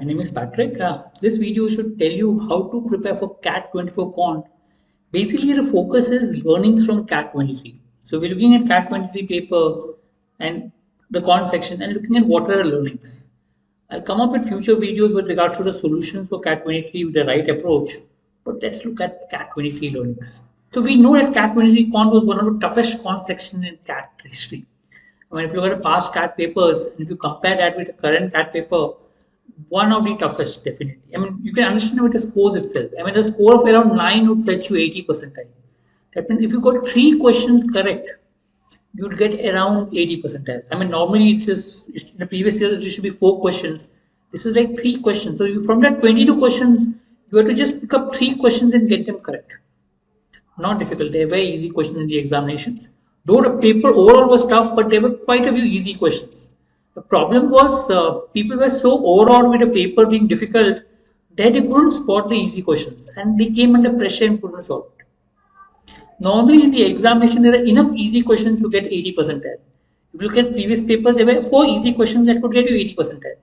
my name is Patrick. This video should tell you how to prepare for CAT 24 Quant. Basically, the focus is learnings from CAT 23. So we're looking at CAT 23 paper and the Quant section and looking at what are the learnings. I'll come up with future videos with regards to the solutions for CAT 23 with the right approach. But let's look at CAT 23 learnings. So we know that CAT 23 Quant was one of the toughest Quant section in CAT history. I mean, if you look at the past CAT papers, and if you compare that with the current CAT paper, one of the toughest, definitely. I mean, you can understand with the scores itself. I mean, the score of around 9 would fetch you 80 percentile. That means if you got 3 questions correct, you'd get around 80 percentile. I mean, normally it is in the previous years it used to be 4 questions. This is like 3 questions. So from that 22 questions, you have to just pick up 3 questions and get them correct. Not difficult. They're very easy questions in the examinations. Though the paper overall was tough, but there were quite a few easy questions. The problem was people were so overawed with the paper being difficult that they couldn't spot the easy questions and they came under pressure and couldn't solve it. Normally in the examination, there are enough easy questions to get 80 percentile. If you look at previous papers, there were 4 easy questions that could get you 80 percentile.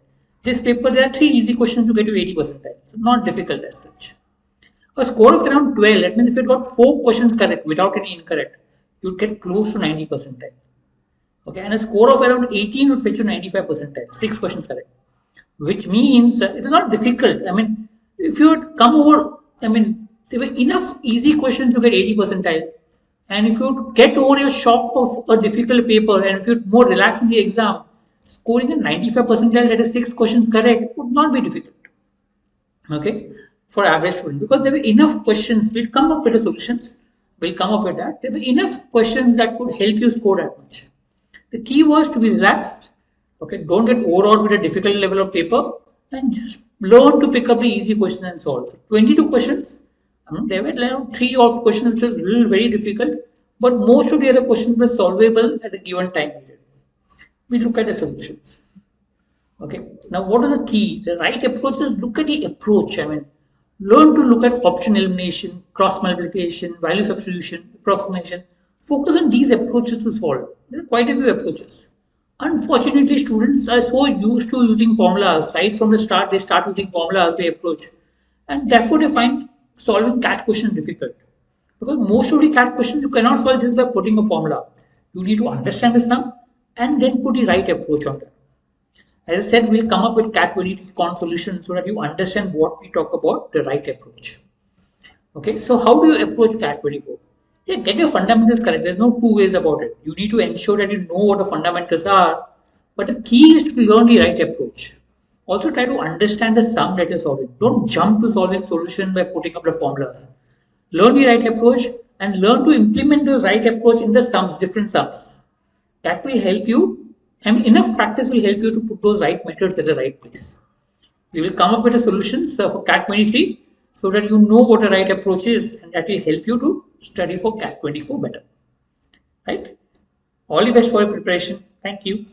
This paper, there are 3 easy questions to get you 80 percentile. So not difficult as such. A score of around 12, that means if you got 4 questions correct without any incorrect, you'd get close to 90 percentile. Okay, and a score of around 18 would fetch you 95 percentile, 6 questions correct, which means it is not difficult. I mean, if you would come over, I mean, there were enough easy questions to get 80 percentile, and if you would get over your shock of a difficult paper, and if you're more relaxed in the exam, scoring a 95 percentile that is 6 questions correct would not be difficult. Okay, for average student, because there were enough questions. We'll come up with the solutions. We'll come up with that. There were enough questions that could help you score that much. The key was to be relaxed. Okay, don't get overawed with a difficult level of paper and just learn to pick up the easy questions and solve. So 22 questions. There were around 3 of questions which were really very difficult, but most of the other questions were solvable at a given time period. We look at the solutions. Okay, now what is the key? The right approach is look at the approach. I mean, learn to look at option elimination, cross multiplication, value substitution, approximation. Focus on these approaches to solve. There are quite a few approaches. Unfortunately, students are so used to using formulas. Right from the start, they start using formulas as their approach. And therefore, they find solving CAT questions difficult. Because most of the CAT questions you cannot solve just by putting a formula. You need to understand the sum and then put the right approach on that. As I said, we'll come up with CAT 23 Quant solution so that you understand what we talk about, the right approach. Okay, so how do you approach CAT 24? Yeah, get your fundamentals correct. There's no two ways about it. You need to ensure that you know what the fundamentals are, but the key is to learn the right approach. Also try to understand the sum that you're solving. Don't jump to solving solution by putting up the formulas. Learn the right approach and learn to implement those right approach in the sums, different sums. That will help you. I mean, enough practice will help you to put those right methods at the right place. We will come up with the solutions for CAT 23 so that you know what the right approach is, and that will help you to study for CAT 24 better. Right? All the best for your preparation. Thank you.